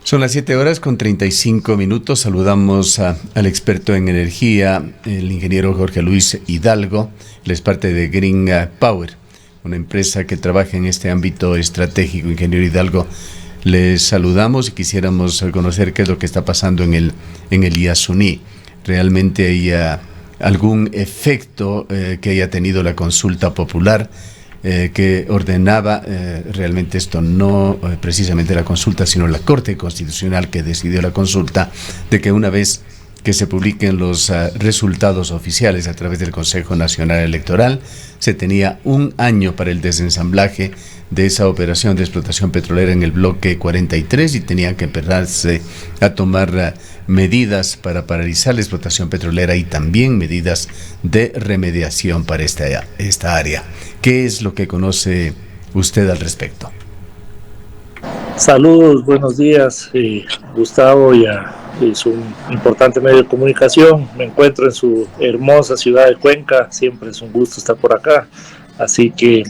Son las 7:35. Saludamos al experto en energía, el ingeniero Jorge Luis Hidalgo. Él es parte de Green Power, una empresa que trabaja en este ámbito estratégico. Ingeniero Hidalgo, les saludamos y quisiéramos conocer qué es lo que está pasando en el Yasuní. ¿Realmente hay algún efecto que haya tenido la consulta popular que ordenaba realmente esto, no precisamente la consulta, sino la Corte Constitucional que decidió la consulta, de que una vez que se publiquen los resultados oficiales a través del Consejo Nacional Electoral, se tenía un año para el desensamblaje de esa operación de explotación petrolera en el bloque 43 y tenían que empezarse a tomar medidas para paralizar la explotación petrolera y también medidas de remediación para esta área. ¿Qué es lo que conoce usted al respecto? Saludos, buenos días, Gustavo, es un importante medio de comunicación. Me encuentro en su hermosa ciudad de Cuenca, siempre es un gusto estar por acá, así que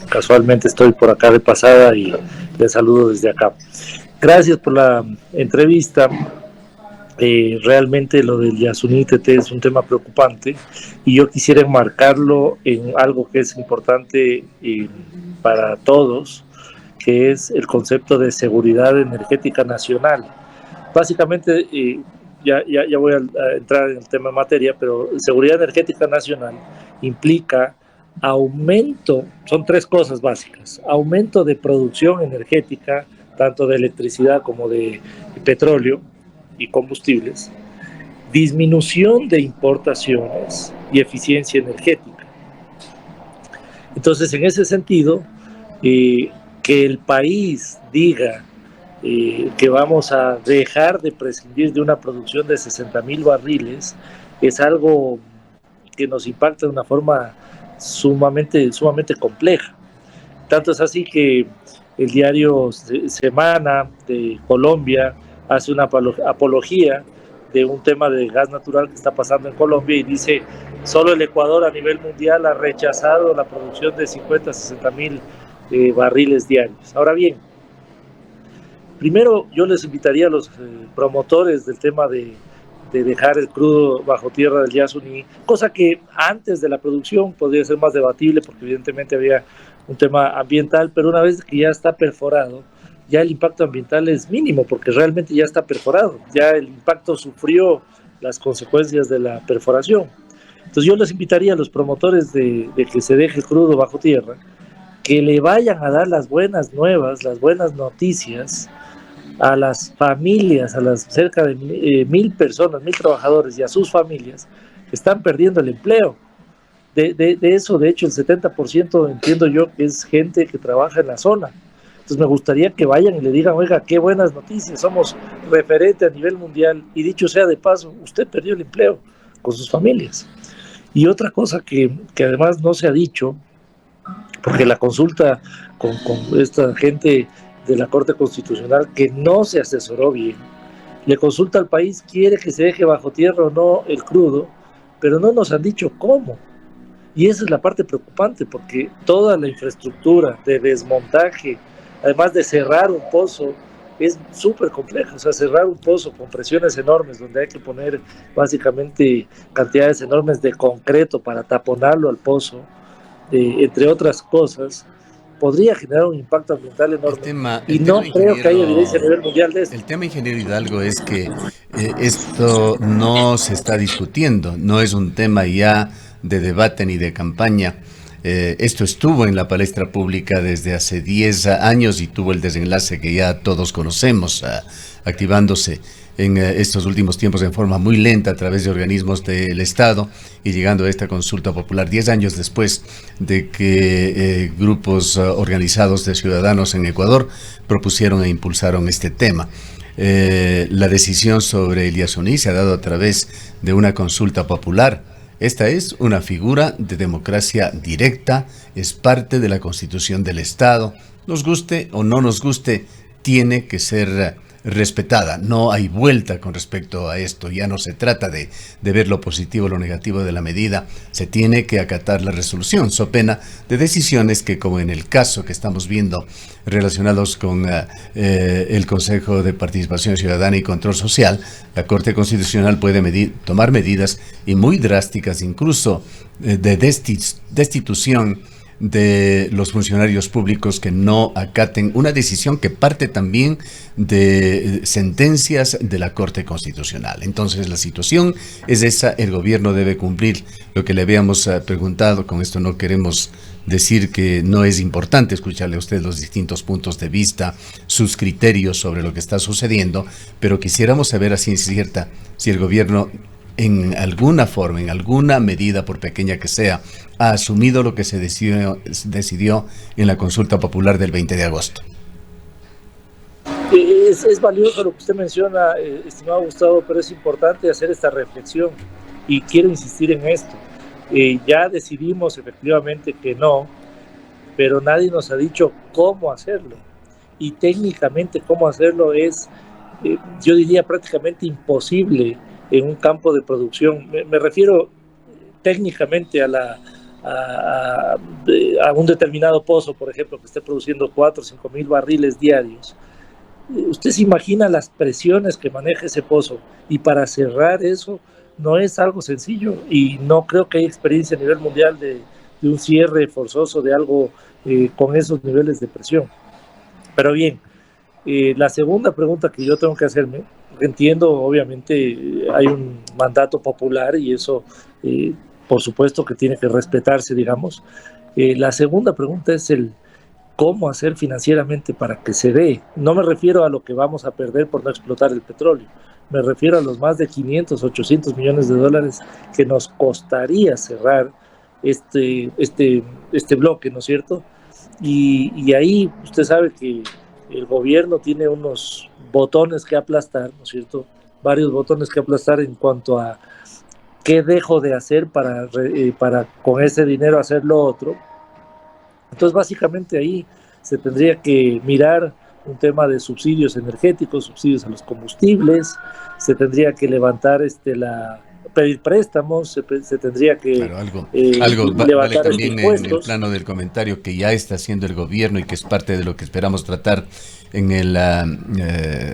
casualmente estoy por acá de pasada y les saludo desde acá. Gracias por la entrevista. Realmente lo del Yasuní TT es un tema preocupante y yo quisiera enmarcarlo en algo que es importante para todos, que es el concepto de seguridad energética nacional. Básicamente, ya voy a entrar en el tema de materia, pero seguridad energética nacional implica aumento, son tres cosas básicas: aumento de producción energética, tanto de electricidad como de petróleo y combustibles, disminución de importaciones y eficiencia energética. Entonces, en ese sentido, que el país diga que vamos a dejar de prescindir de una producción de 60,000 barriles es algo que nos impacta de una forma sumamente compleja. Tanto es así que el diario Semana de Colombia hace una apología de un tema de gas natural que está pasando en Colombia y dice: solo el Ecuador a nivel mundial ha rechazado la producción de 50 a 60,000 barriles diarios. Ahora bien, primero yo les invitaría a los promotores del tema de dejar el crudo bajo tierra del Yasuní, cosa que antes de la producción podría ser más debatible porque evidentemente había un tema ambiental, pero una vez que ya está perforado, ya el impacto ambiental es mínimo porque realmente ya está perforado, ya el impacto sufrió las consecuencias de la perforación. Entonces yo les invitaría a los promotores de que se deje el crudo bajo tierra, que le vayan a dar las buenas nuevas, las buenas noticias a las familias, a las cerca de 1,000 personas, 1,000 trabajadores y a sus familias que están perdiendo el empleo. De eso, de hecho, el 70% entiendo yo que es gente que trabaja en la zona. Entonces me gustaría que vayan y le digan: oiga, qué buenas noticias, somos referente a nivel mundial, y dicho sea de paso, usted perdió el empleo con sus familias. Y otra cosa que además no se ha dicho, porque la consulta con esta gente de la Corte Constitucional que no se asesoró bien, le consulta al país, quiere que se deje bajo tierra o no el crudo, pero no nos han dicho cómo. Y esa es la parte preocupante, porque toda la infraestructura de desmontaje, además de cerrar un pozo, es súper compleja. O sea, cerrar un pozo con presiones enormes, donde hay que poner básicamente cantidades enormes de concreto para taponarlo al pozo, entre otras cosas, podría generar un impacto ambiental enorme. Y no creo que haya evidencia a nivel mundial de esto. El tema, ingeniero Hidalgo, es que esto no se está discutiendo, no es un tema ya de debate ni de campaña. Esto estuvo en la palestra pública desde hace 10 años y tuvo el desenlace que ya todos conocemos, activándose en estos últimos tiempos en forma muy lenta a través de organismos del Estado y llegando a esta consulta popular 10 años después de que grupos organizados de ciudadanos en Ecuador propusieron e impulsaron este tema. La decisión sobre el Yasuní se ha dado a través de una consulta popular. Esta es una figura de democracia directa, es parte de la Constitución del Estado. Nos guste o no nos guste, tiene que ser respetada. No hay vuelta con respecto a esto. Ya no se trata de ver lo positivo o lo negativo de la medida. Se tiene que acatar la resolución, so pena de decisiones que, como en el caso que estamos viendo relacionados con el Consejo de Participación Ciudadana y Control Social, la Corte Constitucional puede tomar medidas y muy drásticas, incluso de destitución de los funcionarios públicos que no acaten una decisión que parte también de sentencias de la Corte Constitucional. Entonces la situación es esa, el gobierno debe cumplir lo que le habíamos preguntado. Con esto no queremos decir que no es importante escucharle a usted los distintos puntos de vista, sus criterios sobre lo que está sucediendo, pero quisiéramos saber a ciencia cierta si el gobierno en alguna forma, en alguna medida, por pequeña que sea, ha asumido lo que se decidió en la consulta popular del 20 de agosto. Es valioso lo que usted menciona, estimado Gustavo, pero es importante hacer esta reflexión y quiero insistir en esto. Ya decidimos efectivamente que no, pero nadie nos ha dicho cómo hacerlo. Y técnicamente cómo hacerlo es, yo diría, prácticamente imposible en un campo de producción. Me refiero técnicamente a un determinado pozo, por ejemplo, que esté produciendo 4 o 5 mil barriles diarios. Usted se imagina las presiones que maneja ese pozo, y para cerrar eso no es algo sencillo, y no creo que haya experiencia a nivel mundial de un cierre forzoso de algo con esos niveles de presión. Pero bien, la segunda pregunta que yo tengo que hacerme, entiendo, obviamente hay un mandato popular y eso por supuesto que tiene que respetarse, digamos. La segunda pregunta es el cómo hacer financieramente para que se dé. No me refiero a lo que vamos a perder por no explotar el petróleo, me refiero a los más de 500, 800 millones de dólares que nos costaría cerrar este bloque, ¿no es cierto? Y ahí usted sabe que el gobierno tiene unos botones que aplastar, ¿no es cierto? Varios botones que aplastar en cuanto a qué dejo de hacer para con ese dinero hacer lo otro. Entonces, básicamente ahí se tendría que mirar un tema de subsidios energéticos, subsidios a los combustibles, se tendría que levantar pedir préstamos, se tendría que claro, algo levantar vale también impuestos. En el plano del comentario que ya está haciendo el gobierno y que es parte de lo que esperamos tratar en el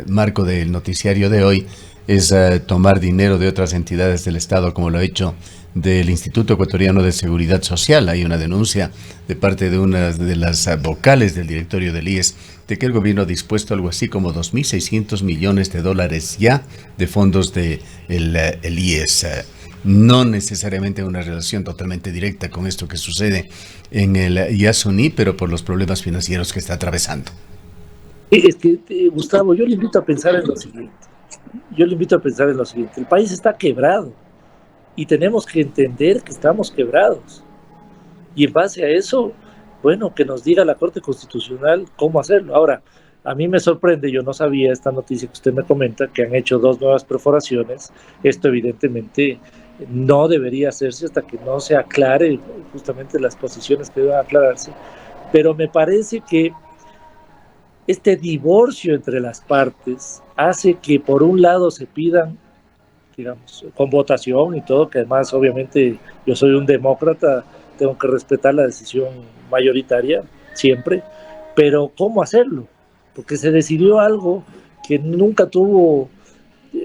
marco del noticiario de hoy, es tomar dinero de otras entidades del Estado, como lo ha hecho del Instituto Ecuatoriano de Seguridad Social. Hay una denuncia de parte de una de las vocales del directorio del IES de que el gobierno ha dispuesto algo así como 2.600 millones de dólares ya de fondos del el IES. No necesariamente una relación totalmente directa con esto que sucede en el Yasuní, pero por los problemas financieros que está atravesando. Es que, Gustavo, yo le invito a pensar en lo siguiente. El país está quebrado y tenemos que entender que estamos quebrados. Y en base a eso, bueno, que nos diga la Corte Constitucional cómo hacerlo. Ahora, a mí me sorprende, yo no sabía esta noticia que usted me comenta, que han hecho 2 nuevas perforaciones. Esto evidentemente no debería hacerse hasta que no se aclare justamente las posiciones que deban aclararse. Pero me parece que este divorcio entre las partes hace que por un lado se pidan, digamos, con votación y todo, que además obviamente yo soy un demócrata, tengo que respetar la decisión mayoritaria siempre, pero ¿cómo hacerlo? Porque se decidió algo que nunca tuvo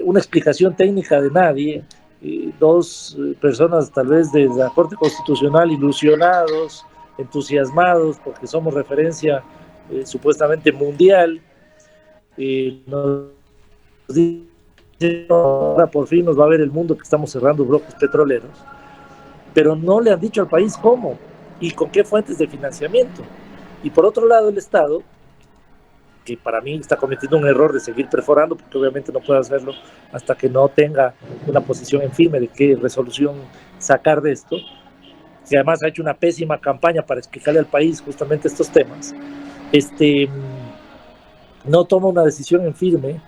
una explicación técnica de nadie, 2 personas tal vez de la Corte Constitucional ilusionados, entusiasmados porque somos referencia supuestamente mundial, nos dicen ahora por fin nos va a ver el mundo que estamos cerrando bloques petroleros, pero no le han dicho al país cómo y con qué fuentes de financiamiento. Y por otro lado el Estado, que para mí está cometiendo un error de seguir perforando, porque obviamente no puede hacerlo hasta que no tenga una posición en firme de qué resolución sacar de esto, que además ha hecho una pésima campaña para explicarle al país justamente estos temas, no toma una decisión en firme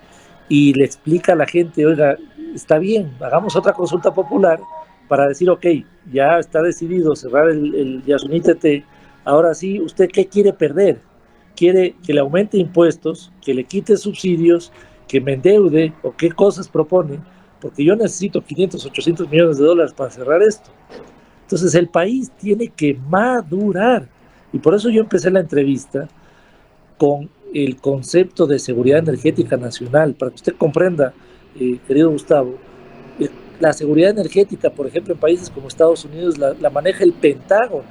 y le explica a la gente, oiga, está bien, hagamos otra consulta popular para decir, ok, ya está decidido cerrar el Yasuní TT, ahora sí, ¿usted qué quiere perder? ¿Quiere que le aumente impuestos, que le quite subsidios que me endeude o qué cosas propone, porque yo necesito 500, 800 millones de dólares para cerrar esto. Entonces el país tiene que madurar. Y por eso yo empecé la entrevista con el concepto de seguridad energética nacional, para que usted comprenda, querido Gustavo, la seguridad energética, por ejemplo, en países como Estados Unidos, la maneja el Pentágono.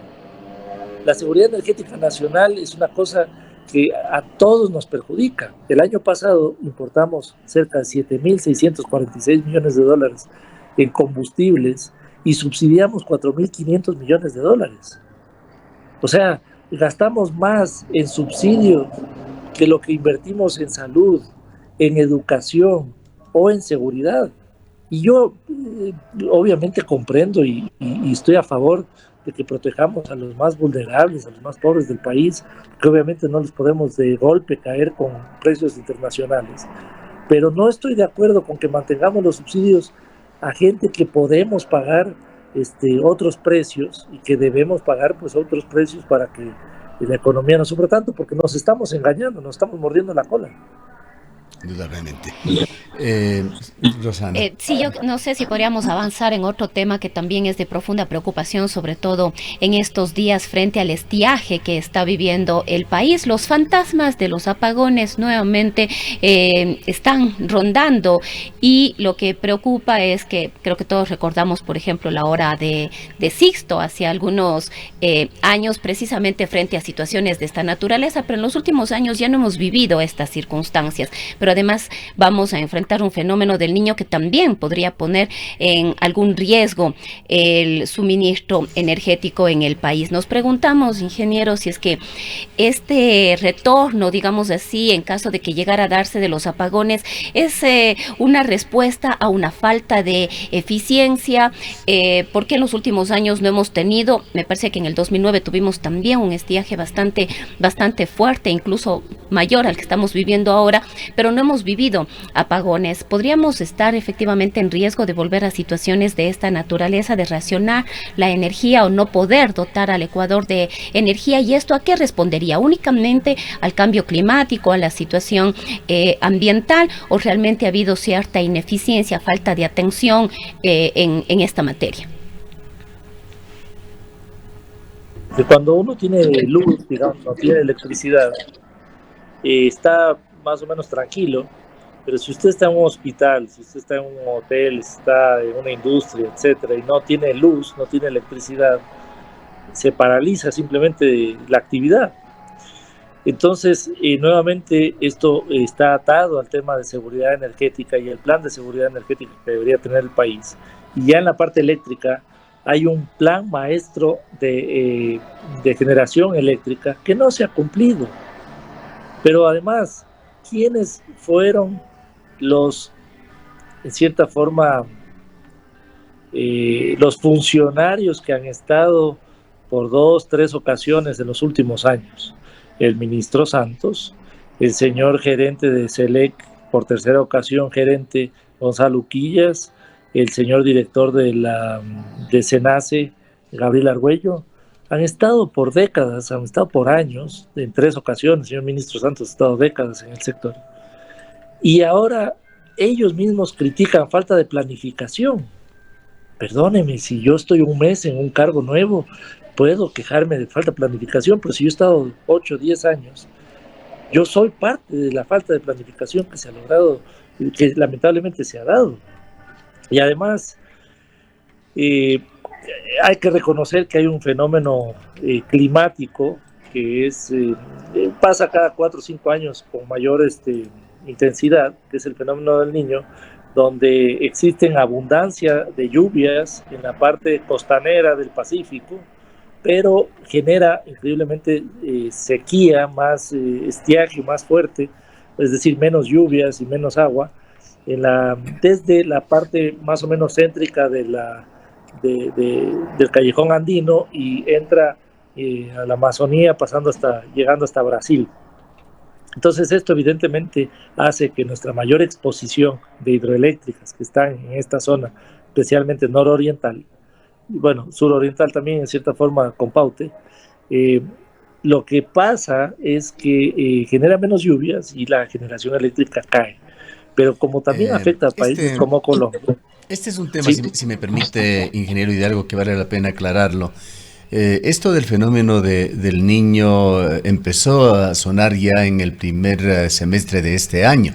La seguridad energética nacional es una cosa que a todos nos perjudica. El año pasado importamos cerca de 7.646 millones de dólares en combustibles y subsidiamos 4.500 millones de dólares. O sea, gastamos más en subsidios que lo que invertimos en salud, en educación o en seguridad. Y yo obviamente comprendo y estoy a favor de que protejamos a los más vulnerables, a los más pobres del país, que obviamente no les podemos de golpe caer con precios internacionales. Pero no estoy de acuerdo con que mantengamos los subsidios a gente que podemos pagar otros precios y que debemos pagar pues otros precios para que la economía no sufra tanto, porque nos estamos engañando, nos estamos mordiendo la cola. Indudablemente. Rosana. Sí, yo no sé si podríamos avanzar en otro tema que también es de profunda preocupación, sobre todo en estos días frente al estiaje que está viviendo el país. Los fantasmas de los apagones nuevamente están rondando y lo que preocupa es que creo que todos recordamos, por ejemplo, la hora de Sixto hace algunos años, precisamente frente a situaciones de esta naturaleza, pero en los últimos años ya no hemos vivido estas circunstancias. Pero además vamos a enfrentar un fenómeno del Niño que también podría poner en algún riesgo el suministro energético en el país. Nos preguntamos, ingenieros, si es que este retorno, digamos así, en caso de que llegara a darse de los apagones, es una respuesta a una falta de eficiencia, porque en los últimos años no hemos tenido, me parece que en el 2009 tuvimos también un estiaje bastante fuerte, incluso mayor al que estamos viviendo ahora, pero no hemos vivido apagones. ¿Podríamos estar efectivamente en riesgo de volver a situaciones de esta naturaleza, de racionar la energía o no poder dotar al Ecuador de energía? ¿Y esto a qué respondería? ¿Únicamente al cambio climático, a la situación ambiental, o realmente ha habido cierta ineficiencia, falta de atención en esta materia? Cuando uno tiene luz, digamos, no tiene electricidad, está más o menos tranquilo, pero si usted está en un hospital, si usted está en un hotel, si está en una industria, etcétera, y no tiene luz, no tiene electricidad, se paraliza simplemente la actividad. Entonces, nuevamente, esto está atado al tema de seguridad energética y el plan de seguridad energética que debería tener el país. Y ya en la parte eléctrica hay un plan maestro de generación eléctrica que no se ha cumplido. Pero además, ¿quiénes fueron los, en cierta forma, los funcionarios que han estado por 2, 3 ocasiones en los últimos años? El ministro Santos, el señor gerente de SELEC, por tercera ocasión gerente Gonzalo Uquillas, el señor director de SENACE, Gabriel Argüello. Han estado por décadas, han estado por años, en 3 ocasiones, el señor ministro Santos ha estado décadas en el sector. Y ahora ellos mismos critican falta de planificación. Perdóneme, si yo estoy un mes en un cargo nuevo, puedo quejarme de falta de planificación, pero si yo he estado 8 o 10 años, yo soy parte de la falta de planificación que se ha logrado, que lamentablemente se ha dado. Y además, hay que reconocer que hay un fenómeno climático que pasa cada 4 o 5 años con mayor intensidad, que es el fenómeno del Niño, donde existen abundancia de lluvias en la parte costanera del Pacífico, pero genera increíblemente sequía, más estiaje, más fuerte, es decir, menos lluvias y menos agua, desde la parte más o menos céntrica del callejón andino y entra a la Amazonía, llegando hasta Brasil. Entonces esto evidentemente hace que nuestra mayor exposición de hidroeléctricas que están en esta zona, especialmente nororiental, y bueno, suroriental también en cierta forma con Paute, lo que pasa es que genera menos lluvias y la generación eléctrica cae. pero como también afecta a países como Colombia. Este es un tema, Sí. si me permite, ingeniero Hidalgo, que vale la pena aclararlo. Esto del fenómeno del niño empezó a sonar ya en el primer semestre de este año.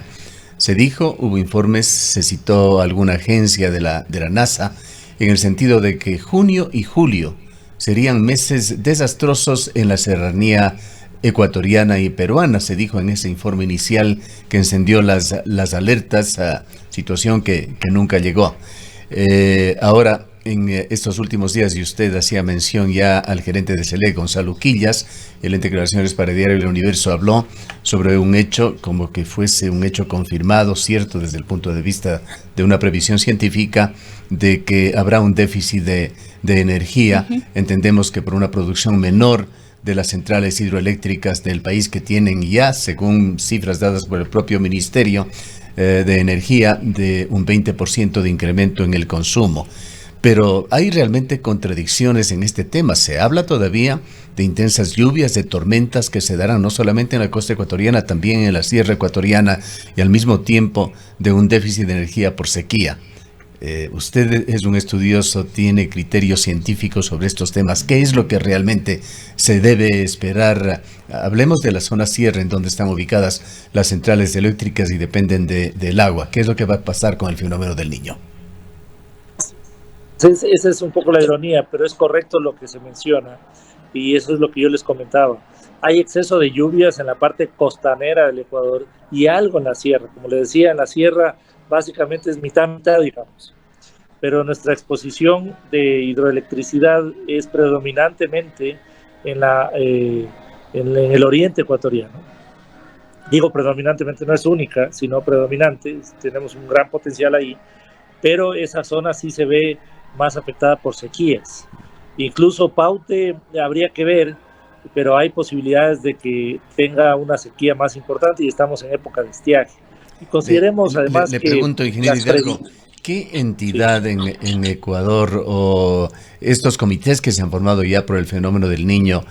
Se dijo, hubo informes, se citó alguna agencia de la NASA en el sentido de que junio y julio serían meses desastrosos en la serranía ecuatoriana y peruana. Se dijo en ese informe inicial que encendió las alertas, situación que nunca llegó. Ahora, en estos últimos días, y usted hacía mención ya al gerente de SELEC, Gonzalo Quillas, el ente de declaraciones para Diario El Universo habló sobre un hecho como que fuese un hecho confirmado, cierto, desde el punto de vista de una previsión científica, de que habrá un déficit de energía. Entendemos que por una producción menor de las centrales hidroeléctricas del país, que tienen ya, según cifras dadas por el propio Ministerio de Energía, de un 20% de incremento en el consumo. Pero hay realmente contradicciones en este tema. Se habla todavía de intensas lluvias, de tormentas que se darán no solamente en la costa ecuatoriana, también en la sierra ecuatoriana, y al mismo tiempo de un déficit de energía por sequía. Usted es un estudioso, tiene criterios científicos sobre estos temas. ¿Qué es lo que realmente se debe esperar? Hablemos de la zona sierra, en donde están ubicadas las centrales eléctricas y dependen del agua. ¿Qué es lo que va a pasar con el fenómeno del Niño? Esa es un poco la ironía, pero es correcto lo que se menciona, y eso es lo que yo les comentaba. Hay exceso de lluvias en la parte costanera del Ecuador y algo en la sierra. Como le decía, en la sierra básicamente es mitad, digamos. Pero nuestra exposición de hidroelectricidad es predominantemente en el oriente ecuatoriano. Digo predominantemente, no es única, sino predominante. Tenemos un gran potencial ahí, pero esa zona sí se ve más afectada por sequías. Incluso Paute habría que ver, pero hay posibilidades de que tenga una sequía más importante y estamos en época de estiaje. Y consideremos además le pregunto, ingeniero Hidalgo, ¿qué entidad en Ecuador o estos comités que se han formado ya por el fenómeno del Niño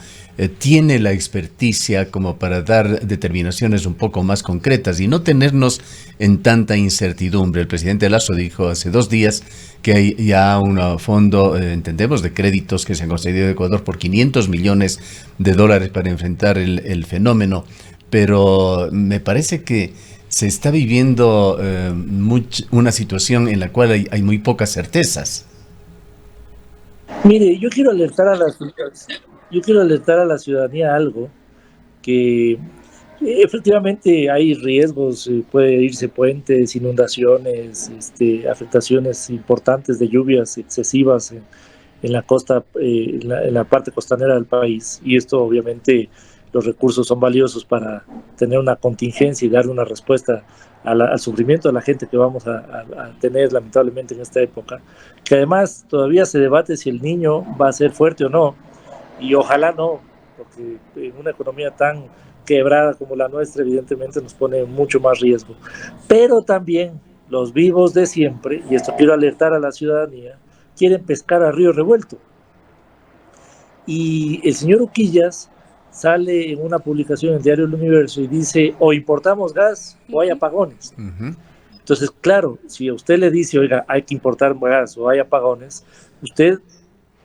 tiene la experticia como para dar determinaciones un poco más concretas y no tenernos en tanta incertidumbre? El presidente Lasso dijo hace 2 días que hay ya un fondo, entendemos, de créditos que se han concedido a Ecuador por $500 millones para enfrentar el fenómeno, pero me parece que se está viviendo una situación en la cual hay muy pocas certezas. Mire, yo quiero alertar a la ciudadanía algo, que efectivamente hay riesgos, puede irse puentes, inundaciones, afectaciones importantes de lluvias excesivas en la costa, en la parte costanera del país, y esto obviamente los recursos son valiosos para tener una contingencia y darle una respuesta al sufrimiento de la gente que vamos a tener lamentablemente en esta época, que además todavía se debate si el Niño va a ser fuerte o no, y ojalá no, porque en una economía tan quebrada como la nuestra evidentemente nos pone mucho más riesgo. Pero también los vivos de siempre, y esto quiero alertar a la ciudadanía, quieren pescar a río revuelto. Y el señor Uquillas sale en una publicación en el Diario El Universo y dice, o importamos gas o hay apagones. Entonces, claro, si a usted le dice, oiga, hay que importar gas o hay apagones, usted,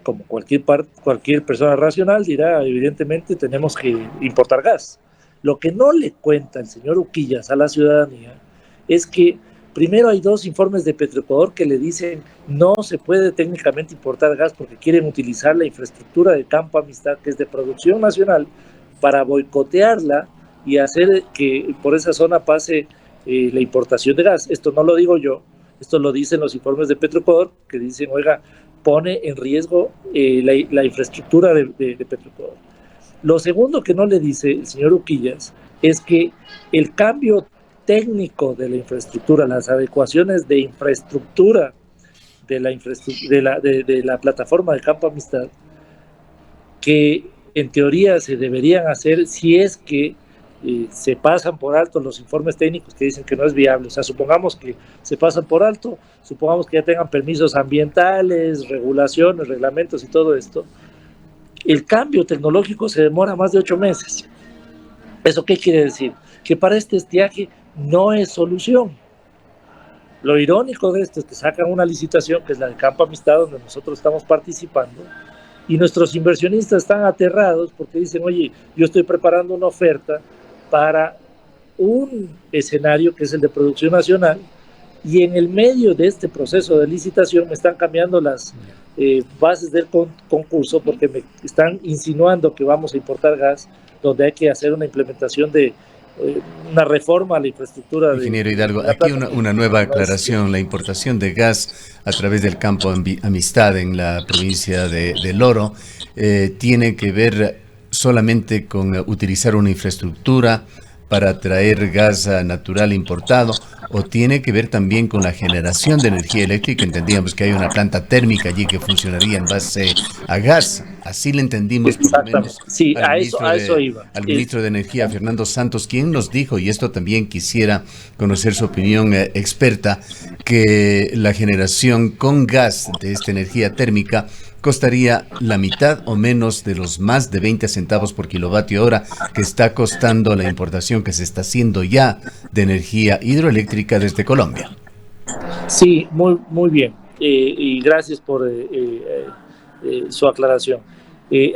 como cualquier persona racional, dirá, evidentemente tenemos que importar gas. Lo que no le cuenta el señor Uquillas a la ciudadanía es que primero hay 2 informes de Petroecuador que le dicen no se puede técnicamente importar gas porque quieren utilizar la infraestructura de Campo Amistad, que es de producción nacional, para boicotearla y hacer que por esa zona pase la importación de gas. Esto no lo digo yo, esto lo dicen los informes de Petroecuador, que dicen, oiga, pone en riesgo la infraestructura de Petroecuador. Lo segundo que no le dice el señor Uquillas es que el cambio técnico de la infraestructura, las adecuaciones de infraestructura de la plataforma de Campo Amistad, que en teoría se deberían hacer si es que se pasan por alto los informes técnicos que dicen que no es viable. O sea, supongamos que se pasan por alto, supongamos que ya tengan permisos ambientales, regulaciones, reglamentos y todo esto. El cambio tecnológico se demora más de 8 meses. ¿Eso qué quiere decir? Que para este estiaje no es solución. Lo irónico de esto es que sacan una licitación, que es la de Campo Amistad, donde nosotros estamos participando, y nuestros inversionistas están aterrados porque dicen, oye, yo estoy preparando una oferta para un escenario que es el de producción nacional, y en el medio de este proceso de licitación me están cambiando las bases del concurso porque me están insinuando que vamos a importar gas, donde hay que hacer una implementación de una reforma a la infraestructura. Ingeniero Hidalgo, aquí una nueva aclaración. La importación de gas a través del Campo Amistad en la provincia del Oro tiene que ver solamente con utilizar una infraestructura para traer gas natural importado, o tiene que ver también con la generación de energía eléctrica. Entendíamos que hay una planta térmica allí que funcionaría en base a gas. Así le entendimos por lo menos sí, a eso iba. Al ministro de Energía, Fernando Santos, quien nos dijo, y esto también quisiera conocer su opinión experta, que la generación con gas de esta energía térmica costaría la mitad o menos de los más de 20 centavos por kilovatio hora que está costando la importación que se está haciendo ya de energía hidroeléctrica desde Colombia. Sí, muy bien. Y gracias por su aclaración.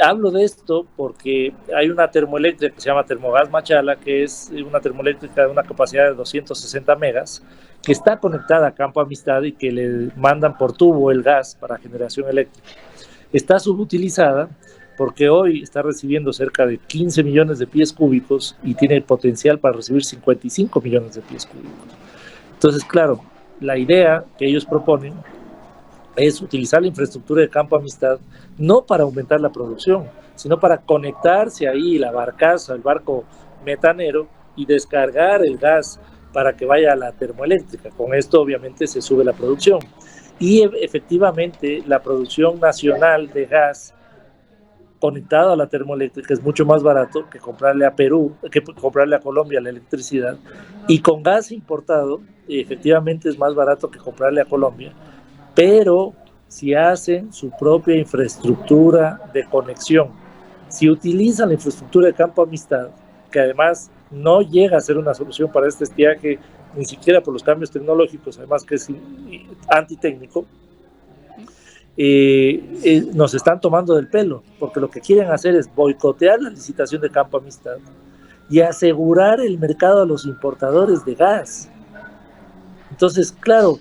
Hablo de esto porque hay una termoeléctrica que se llama Termogas Machala, que es una termoeléctrica de una capacidad de 260 megas, que está conectada a Campo Amistad y que le mandan por tubo el gas para generación eléctrica. Está subutilizada porque hoy está recibiendo cerca de 15 millones de pies cúbicos y tiene el potencial para recibir 55 millones de pies cúbicos. Entonces, claro, la idea que ellos proponen es utilizar la infraestructura de Campo Amistad no para aumentar la producción, sino para conectarse ahí la barcaza, el barco metanero, y descargar el gas para que vaya a la termoeléctrica. Con esto obviamente se sube la producción. Y efectivamente la producción nacional de gas conectado a la termoeléctrica es mucho más barato que comprarle a Perú, que comprarle a Colombia la electricidad. Y con gas importado, efectivamente es más barato que comprarle a Colombia, pero si hacen su propia infraestructura de conexión, si utilizan la infraestructura de Campo Amistad, que además no llega a ser una solución para este estiaje, ni siquiera por los cambios tecnológicos, además que es antitécnico, nos están tomando del pelo, porque lo que quieren hacer es boicotear la licitación de Campo Amistad y asegurar el mercado a los importadores de gas. Entonces, claro,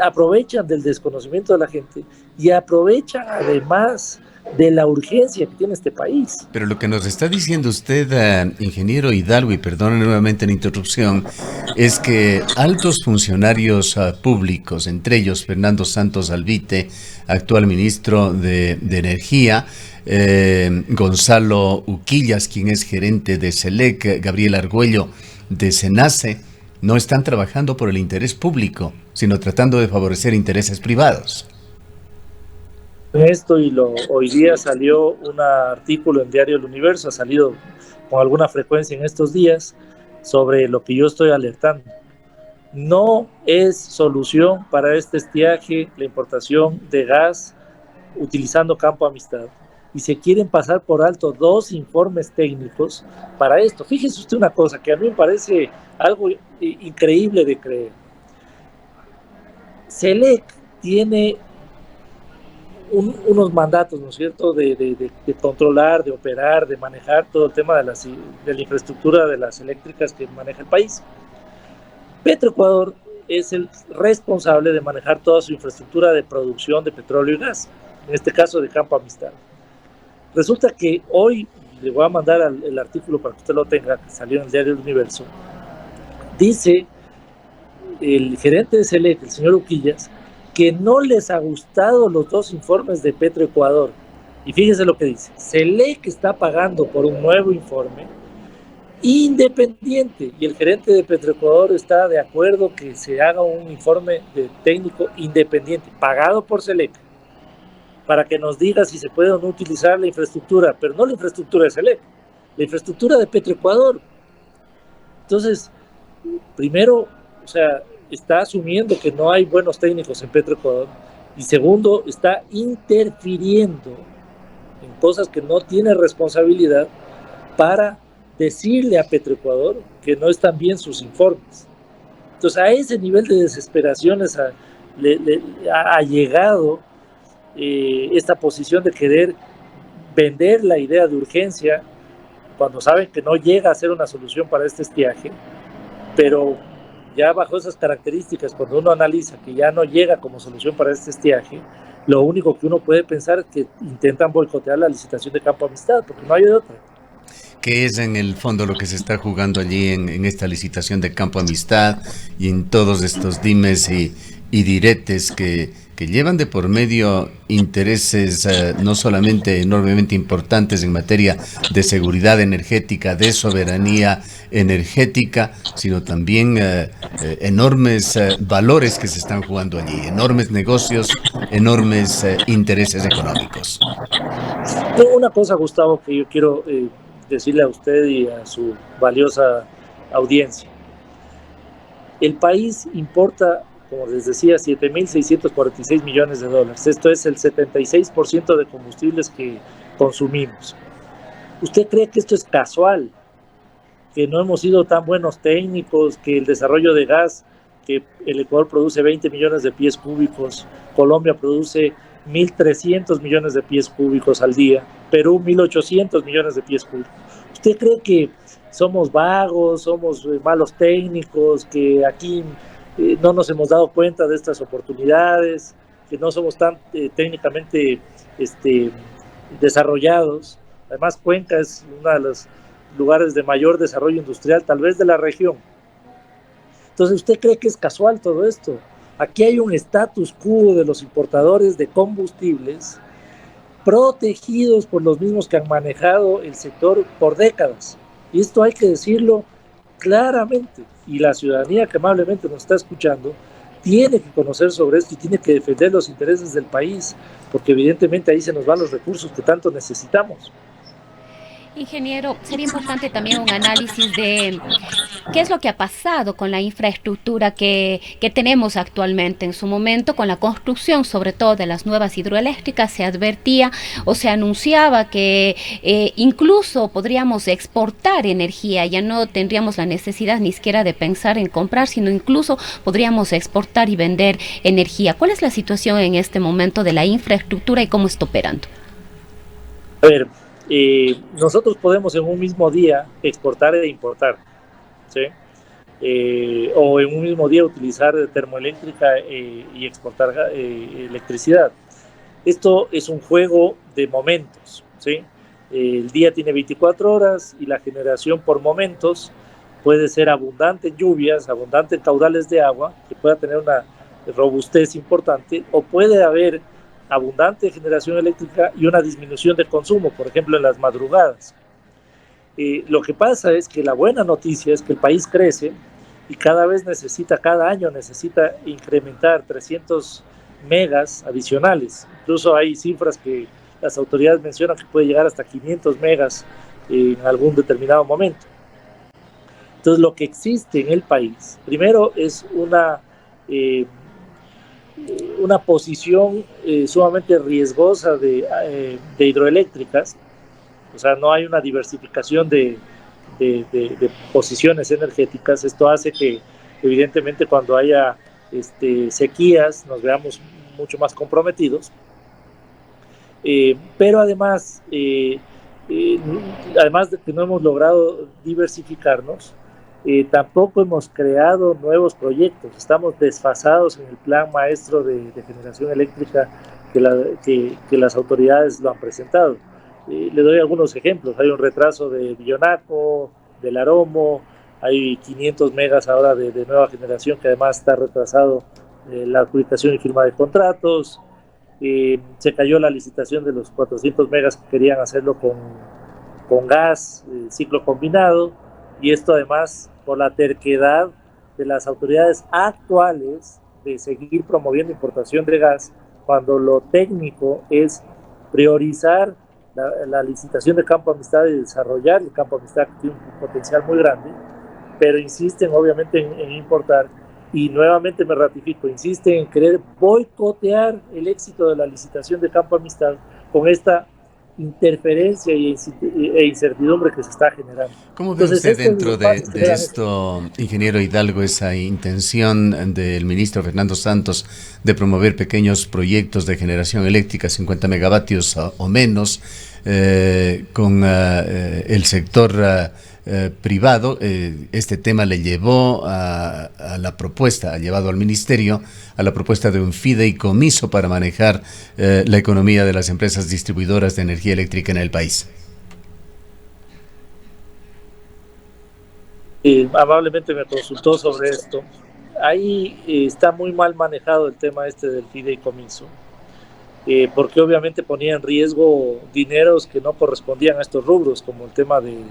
aprovechan del desconocimiento de la gente y aprovechan además de la urgencia que tiene este país. Pero lo que nos está diciendo usted, ingeniero Hidalgo, y perdone nuevamente la interrupción, es que altos funcionarios públicos, entre ellos Fernando Santos Alvite, actual ministro de Energía, Gonzalo Uquillas, quien es gerente de SELEC, Gabriel Argüello de SENACE, no están trabajando por el interés público, sino tratando de favorecer intereses privados. Esto, y hoy día salió un artículo en Diario El Universo, ha salido con alguna frecuencia en estos días, sobre lo que yo estoy alertando. No es solución para este estiaje la importación de gas utilizando Campo Amistad, y se quieren pasar por alto 2 informes técnicos para esto. Fíjese usted una cosa que a mí me parece algo increíble de creer. SELEC tiene unos mandatos, ¿no es cierto?, de controlar, de operar, de manejar todo el tema de la infraestructura de las eléctricas que maneja el país. Petroecuador es el responsable de manejar toda su infraestructura de producción de petróleo y gas, en este caso de Campo Amistad. Resulta que hoy, le voy a mandar el artículo para que usted lo tenga, que salió en el Diario El Universo, dice el gerente de SELEC, el señor Uquillas, que no les ha gustado los 2 informes de Petroecuador. Y fíjese lo que dice: SELEC está pagando por un nuevo informe independiente, y el gerente de Petroecuador está de acuerdo que se haga un informe técnico independiente, pagado por SELEC, para que nos diga si se puede o no utilizar la infraestructura, pero no la infraestructura de SELEC, la infraestructura de Petroecuador. Entonces, primero, o sea, está asumiendo que no hay buenos técnicos en Petroecuador, y segundo, está interfiriendo en cosas que no tiene responsabilidad para decirle a Petroecuador que no están bien sus informes. Entonces a ese nivel de desesperaciones ha llegado esta posición de querer vender la idea de urgencia cuando saben que no llega a ser una solución para este estiaje, pero ya bajo esas características, cuando uno analiza que ya no llega como solución para este estiaje, lo único que uno puede pensar es que intentan boicotear la licitación de Campo Amistad, porque no hay de otra. ¿Qué es en el fondo lo que se está jugando allí en esta licitación de Campo Amistad y en todos estos dimes y diretes que llevan de por medio intereses no solamente enormemente importantes en materia de seguridad energética, de soberanía energética, sino también enormes valores que se están jugando allí, enormes negocios, enormes intereses económicos? Una cosa, Gustavo, que yo quiero decirle a usted y a su valiosa audiencia. El país importa, como les decía, 7.646 millones de dólares. Esto es el 76% de combustibles que consumimos. ¿Usted cree que esto es casual? Que no hemos sido tan buenos técnicos, que el desarrollo de gas, que el Ecuador produce 20 millones de pies cúbicos, Colombia produce 1.300 millones de pies cúbicos al día, Perú 1.800 millones de pies cúbicos. ¿Usted cree que somos vagos, somos malos técnicos, que aquí no nos hemos dado cuenta de estas oportunidades, que no somos tan técnicamente desarrollados? Además, Cuenca es uno de los lugares de mayor desarrollo industrial, tal vez de la región. Entonces, ¿usted cree que es casual todo esto? Aquí hay un status quo de los importadores de combustibles protegidos por los mismos que han manejado el sector por décadas. Y esto hay que decirlo claramente. Y la ciudadanía que amablemente nos está escuchando tiene que conocer sobre esto y tiene que defender los intereses del país, porque evidentemente ahí se nos van los recursos que tanto necesitamos. Ingeniero, sería importante también un análisis de qué es lo que ha pasado con la infraestructura que tenemos actualmente. En su momento, con la construcción, sobre todo de las nuevas hidroeléctricas, se advertía o se anunciaba que incluso podríamos exportar energía, ya no tendríamos la necesidad ni siquiera de pensar en comprar, sino incluso podríamos exportar y vender energía. ¿Cuál es la situación en este momento de la infraestructura y cómo está operando? A ver, nosotros podemos en un mismo día exportar e importar, ¿sí? O en un mismo día utilizar termoeléctrica y exportar electricidad. Esto es un juego de momentos, ¿sí? El día tiene 24 horas y la generación por momentos puede ser abundante en lluvias, abundante en caudales de agua, que pueda tener una robustez importante, o puede haber abundante generación eléctrica y una disminución de consumo, por ejemplo en las madrugadas. Lo que pasa es que la buena noticia es que el país crece y cada año necesita incrementar 300 megas adicionales. Incluso hay cifras que las autoridades mencionan que puede llegar hasta 500 megas en algún determinado momento. Entonces lo que existe en el país, primero es una posición sumamente riesgosa de hidroeléctricas. O sea, no hay una diversificación de posiciones energéticas. Esto hace que, evidentemente, cuando haya sequías, nos veamos mucho más comprometidos. Pero además de que no hemos logrado diversificarnos, tampoco hemos creado nuevos proyectos. Estamos desfasados en el plan maestro de generación eléctrica que las autoridades lo han presentado. Le doy algunos ejemplos. Hay un retraso de Billonaco, del Aromo, hay 500 megas ahora de nueva generación que además está retrasado la adjudicación y firma de contratos. Se cayó la licitación de los 400 megas que querían hacerlo con gas, ciclo combinado, y esto además por la terquedad de las autoridades actuales de seguir promoviendo importación de gas, cuando lo técnico es priorizar la licitación de Campo Amistad y desarrollar el Campo Amistad, que tiene un potencial muy grande, pero insisten obviamente en importar, y nuevamente me ratifico, insisten en querer boicotear el éxito de la licitación de Campo Amistad con esta interferencia e incertidumbre que se está generando. ¿Cómo ve usted dentro de esto, ingeniero Hidalgo, esa intención del ministro Fernando Santos de promover pequeños proyectos de generación eléctrica, 50 megavatios o menos, con el sector privado? Este tema le llevó a la propuesta, ha llevado al ministerio a la propuesta de un fideicomiso para manejar la economía de las empresas distribuidoras de energía eléctrica en el país. Amablemente me consultó sobre esto. Ahí está muy mal manejado el tema del fideicomiso, porque obviamente ponía en riesgo dineros que no correspondían a estos rubros, como el tema del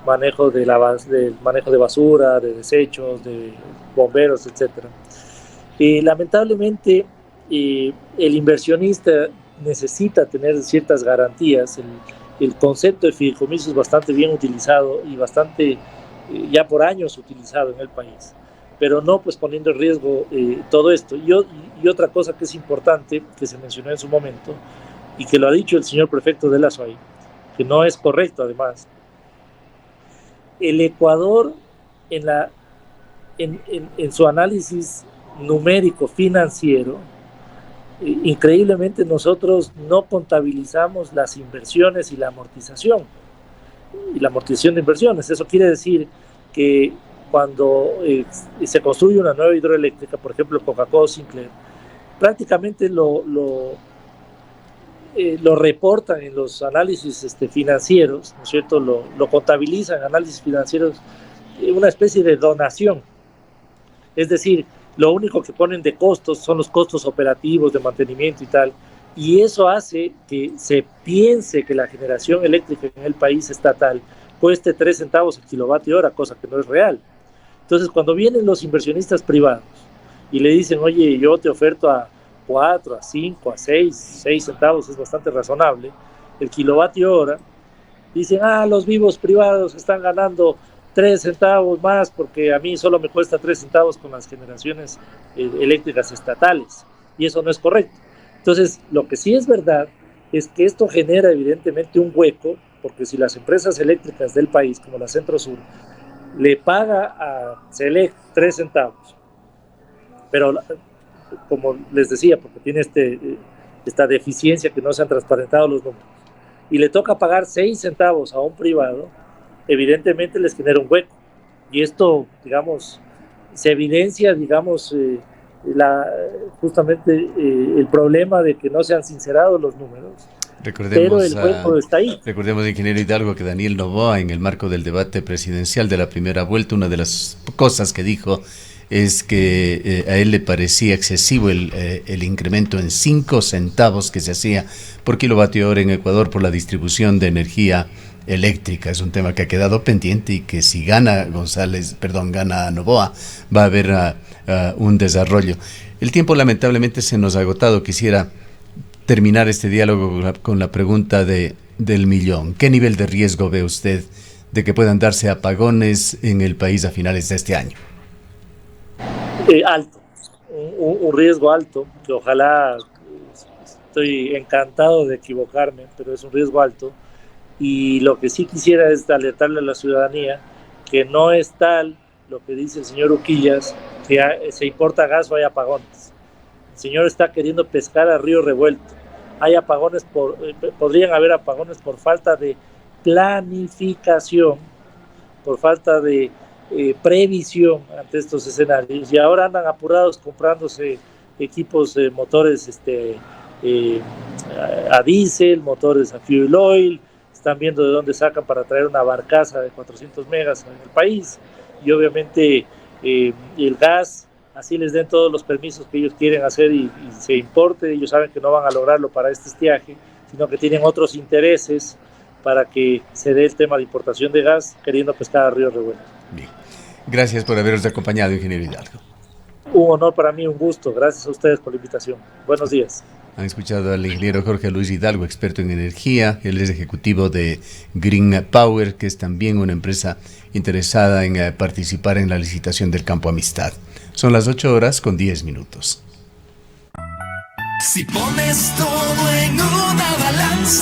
manejo de basura, de desechos, de bomberos, etcétera. Lamentablemente, el inversionista necesita tener ciertas garantías. El concepto de fideicomiso es bastante bien utilizado y bastante ya por años utilizado en el país, pero no pues poniendo en riesgo todo esto. Y otra cosa que es importante, que se mencionó en su momento, y que lo ha dicho el señor prefecto de la SUAY, que no es correcto además, el Ecuador en su análisis numérico financiero, increíblemente nosotros no contabilizamos las inversiones y la amortización de inversiones. Eso quiere decir que cuando se construye una nueva hidroeléctrica, por ejemplo Coca-Cola Sinclair, prácticamente lo reportan en los análisis financieros, ¿no es cierto? Lo contabilizan en análisis financieros, una especie de donación. Es decir, lo único que ponen de costos son los costos operativos de mantenimiento y tal, y eso hace que se piense que la generación eléctrica en el país estatal cueste 3 centavos el kilovatio hora, cosa que no es real. Entonces, cuando vienen los inversionistas privados y le dicen, oye, yo te oferto a 4, a 5, a 6 centavos, es bastante razonable, el kilovatio hora, dicen, los vivos privados están ganando 3 centavos más porque a mí solo me cuesta 3 centavos con las generaciones eléctricas estatales, y eso no es correcto. Entonces, lo que sí es verdad es que esto genera evidentemente un hueco, porque si las empresas eléctricas del país, como la Centro Sur, le paga a Select 3 centavos, pero como les decía, porque tiene esta deficiencia que no se han transparentado los números, y le toca pagar 6 centavos a un privado, evidentemente les genera un hueco. Y esto, digamos, se evidencia, digamos, justamente el problema de que no se han sincerado los números. Pero el hueco está ahí. Recordemos, ingeniero Hidalgo, que Daniel Noboa, en el marco del debate presidencial de la primera vuelta, una de las cosas que dijo es que a él le parecía excesivo el incremento en 5 centavos que se hacía por kilovatio hora en Ecuador por la distribución de energía eléctrica. Es un tema que ha quedado pendiente y que si gana Noboa, va a haber un desarrollo. El tiempo lamentablemente se nos ha agotado. Quisiera terminar este diálogo con la pregunta del millón. ¿Qué nivel de riesgo ve usted de que puedan darse apagones en el país a finales de este año? Alto, un riesgo alto, que ojalá, estoy encantado de equivocarme, pero es un riesgo alto. Y lo que sí quisiera es alertarle a la ciudadanía que no es tal lo que dice el señor Uquillas, que se importa gas o hay apagones. El señor está queriendo pescar a río revuelto. Hay apagones podrían haber apagones por falta de planificación, por falta de previsión ante estos escenarios, y ahora andan apurados comprándose equipos motores a diésel, motores a fuel oil, están viendo de dónde sacan para traer una barcaza de 400 megas en el país, y obviamente el gas, así les den todos los permisos que ellos quieren hacer y se importe, ellos saben que no van a lograrlo para este estiaje, sino que tienen otros intereses para que se dé el tema de importación de gas, queriendo pescar a río revuelto. Bien. Gracias por habernos acompañado, ingeniero Hidalgo. Un honor para mí, un gusto. Gracias a ustedes por la invitación. Buenos días. Han escuchado al ingeniero Jorge Luis Hidalgo, experto en energía. Él es ejecutivo de Green Power, que es también una empresa interesada en participar en la licitación del Campo Amistad. Son las 8:10. Si pones todo en una balanza